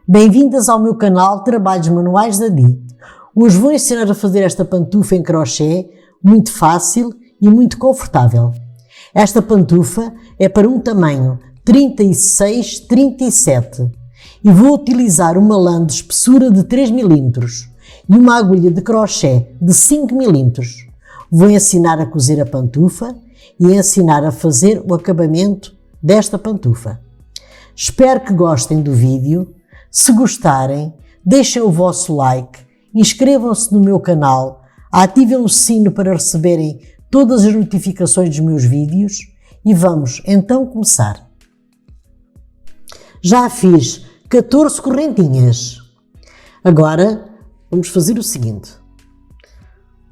Bem-vindas ao meu canal Trabalhos Manuais da Di. Hoje vou ensinar a fazer esta pantufa em crochê, muito fácil e muito confortável. Esta pantufa é para um tamanho 36-37 e vou utilizar uma lã de espessura de 3 mm e uma agulha de crochê de 5 mm. Vou ensinar a cozer a pantufa e ensinar a fazer o acabamento desta pantufa. Espero que gostem do vídeo. Se gostarem, deixem o vosso like, inscrevam-se no meu canal, ativem o sino para receberem todas as notificações dos meus vídeos e vamos então começar. Já fiz 14 correntinhas. Agora vamos fazer o seguinte.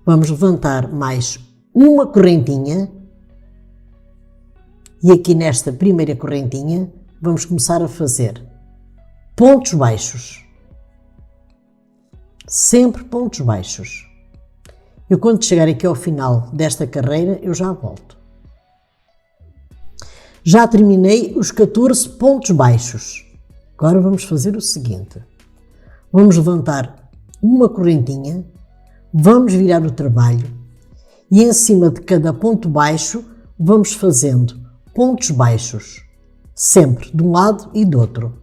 Vamos levantar mais uma correntinha e aqui nesta primeira correntinha vamos começar a fazer pontos baixos. Sempre pontos baixos. Eu quando chegar aqui ao final desta carreira eu já volto. Já terminei os 14 pontos baixos. Agora vamos fazer o seguinte. Vamos levantar uma correntinha, vamos virar o trabalho e em cima de cada ponto baixo vamos fazendo pontos baixos, sempre de um lado e do outro.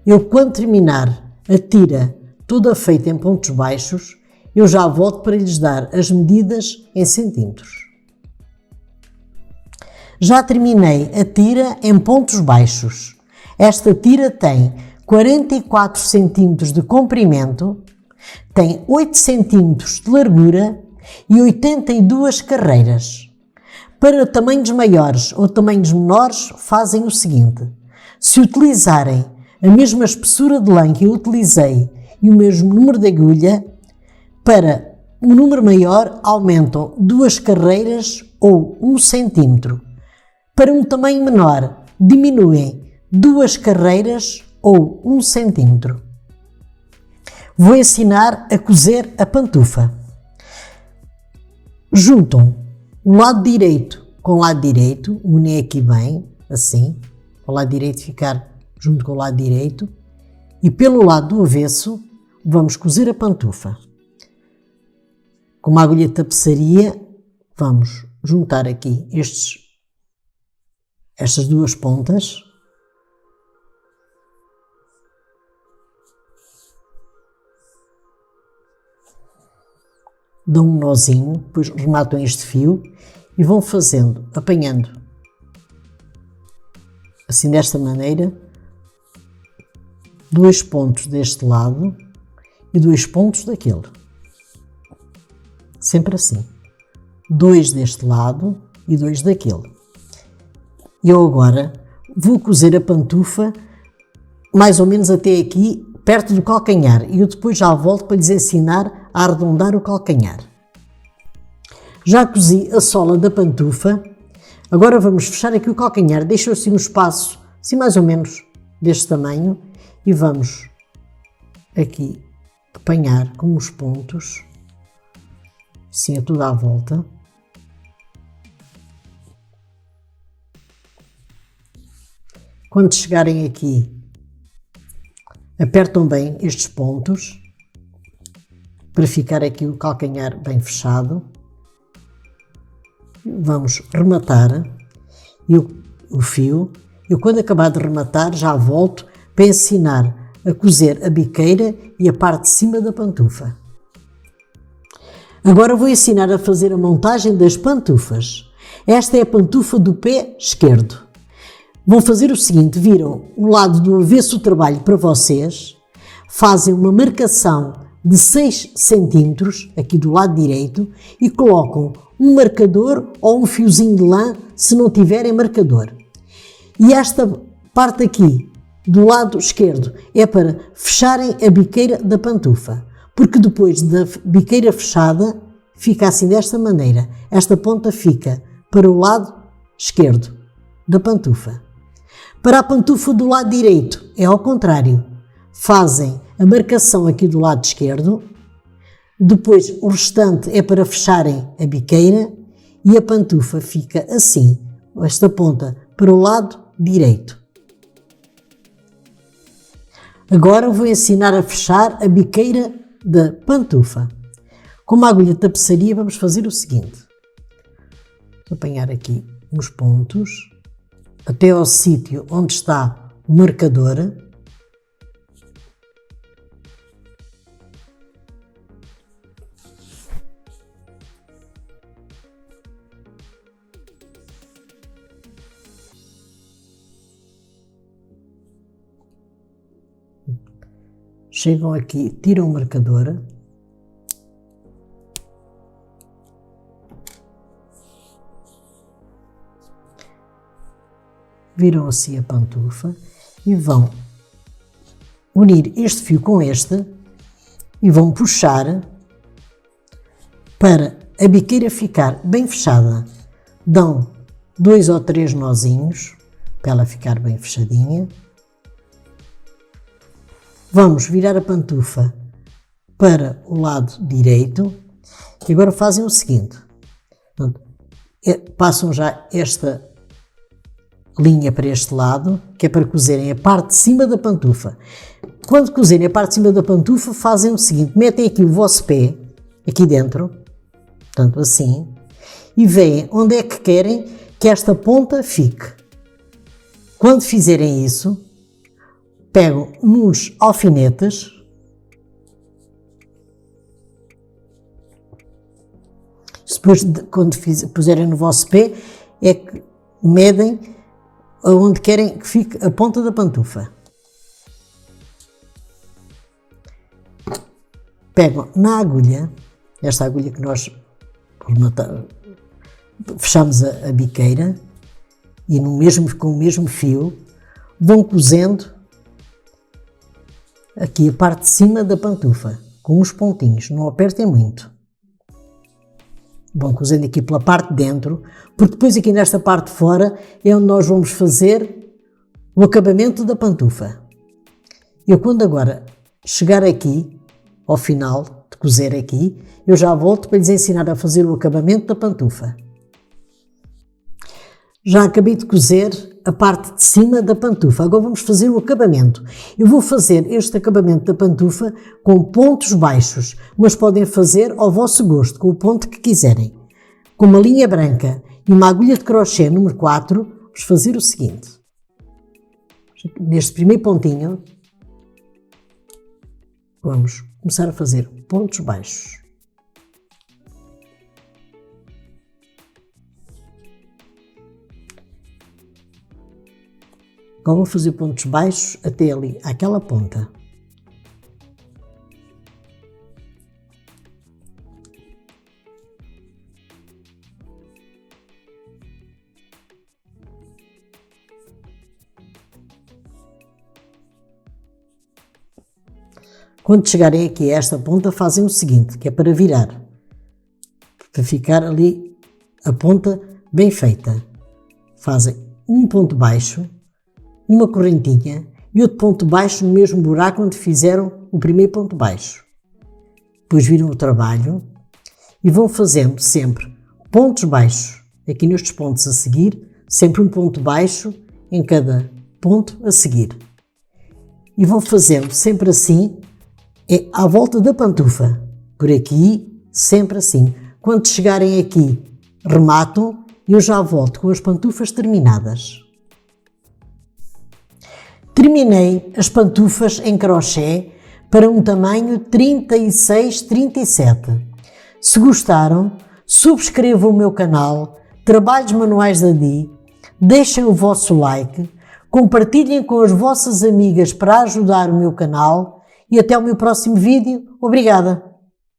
Eu quando terminar a tira toda feita em pontos baixos, eu já volto para lhes dar as medidas em centímetros. Já terminei a tira em pontos baixos. Esta tira tem 44 cm de comprimento, tem 8 cm de largura e 82 carreiras. Para tamanhos maiores ou tamanhos menores, fazem o seguinte. Se utilizarem a mesma espessura de lã que eu utilizei e o mesmo número de agulha, para um número maior aumentam 2 carreiras ou 1 cm. Para um tamanho menor, diminuem 2 carreiras ou 1 cm. Vou ensinar a cozer a pantufa. Juntam o lado direito com o lado direito, unem aqui bem, assim, o lado direito ficar junto com o lado direito, e pelo lado do avesso vamos cozer a pantufa. Com uma agulha de tapeçaria vamos juntar aqui estas duas pontas. Dão um nozinho, depois rematam este fio e vão fazendo, apanhando assim desta maneira, 2 pontos deste lado e 2 pontos daquele. Sempre assim. 2 deste lado e 2 daquele. E eu agora vou cozer a pantufa mais ou menos até aqui, perto do calcanhar. E eu depois já volto para lhes ensinar a arredondar o calcanhar. Já cozi a sola da pantufa. Agora vamos fechar aqui o calcanhar. Deixo assim um espaço, assim mais ou menos deste tamanho. E vamos aqui apanhar com os pontos, assim a toda a volta. Quando chegarem aqui, apertam bem estes pontos, para ficar aqui o calcanhar bem fechado. Vamos rematar o fio. Eu quando acabar de rematar já volto para ensinar a cozer a biqueira e a parte de cima da pantufa. Agora vou ensinar a fazer a montagem das pantufas. Esta é a pantufa do pé esquerdo. Vão fazer o seguinte, viram o lado do avesso do trabalho para vocês, fazem uma marcação de 6 cm aqui do lado direito e colocam um marcador ou um fiozinho de lã se não tiverem marcador. E esta parte aqui do lado esquerdo é para fecharem a biqueira da pantufa, porque depois da biqueira fechada fica assim desta maneira. Esta ponta fica para o lado esquerdo da pantufa. Para a pantufa do lado direito é ao contrário. Fazem a marcação aqui do lado esquerdo, depois o restante é para fecharem a biqueira e a pantufa fica assim, esta ponta para o lado direito. Agora vou ensinar a fechar a biqueira da pantufa. Com uma agulha de tapeçaria vamos fazer o seguinte. Vou apanhar aqui uns pontos até ao sítio onde está o marcador. Chegam aqui, tiram o marcador. Viram assim a pantufa e vão unir este fio com este e vão puxar para a biqueira ficar bem fechada. Dão 2 ou 3 nozinhos para ela ficar bem fechadinha. Vamos virar a pantufa para o lado direito e agora fazem o seguinte. Passam já esta linha para este lado, que é para cozerem a parte de cima da pantufa. Quando cozerem a parte de cima da pantufa, fazem o seguinte, metem aqui o vosso pé, aqui dentro, portanto assim, e veem onde é que querem que esta ponta fique. Quando fizerem isso, pegam nos alfinetes, depois quando puserem no vosso pé, é que medem onde querem que fique a ponta da pantufa. Pegam na agulha, esta agulha que nós fechamos a biqueira e com o mesmo fio, vão cozendo aqui a parte de cima da pantufa, com os pontinhos, não apertem muito. Vão cozendo aqui pela parte de dentro, porque depois aqui nesta parte de fora é onde nós vamos fazer o acabamento da pantufa. Eu quando agora chegar aqui, ao final de cozer aqui, eu já volto para lhes ensinar a fazer o acabamento da pantufa. Já acabei de cozer a parte de cima da pantufa, agora vamos fazer o acabamento. Eu vou fazer este acabamento da pantufa com pontos baixos, mas podem fazer ao vosso gosto, com o ponto que quiserem. Com uma linha branca e uma agulha de crochê número 4, vamos fazer o seguinte. Neste primeiro pontinho, vamos começar a fazer pontos baixos. Agora vou fazer pontos baixos até ali, àquela ponta. Quando chegarem aqui a esta ponta, fazem o seguinte, que é para virar. Para ficar ali a ponta bem feita. Fazem um ponto baixo, uma correntinha e outro ponto baixo no mesmo buraco onde fizeram o primeiro ponto baixo. Depois viram o trabalho e vão fazendo sempre pontos baixos aqui nestes pontos a seguir, sempre um ponto baixo em cada ponto a seguir. E vão fazendo sempre assim, à volta da pantufa, por aqui, sempre assim. Quando chegarem aqui, rematam e eu já volto com as pantufas terminadas. Terminei as pantufas em crochê para um tamanho 36-37. Se gostaram, subscrevam o meu canal Trabalhos Manuais da Di, deixem o vosso like, compartilhem com as vossas amigas para ajudar o meu canal e até o meu próximo vídeo. Obrigada!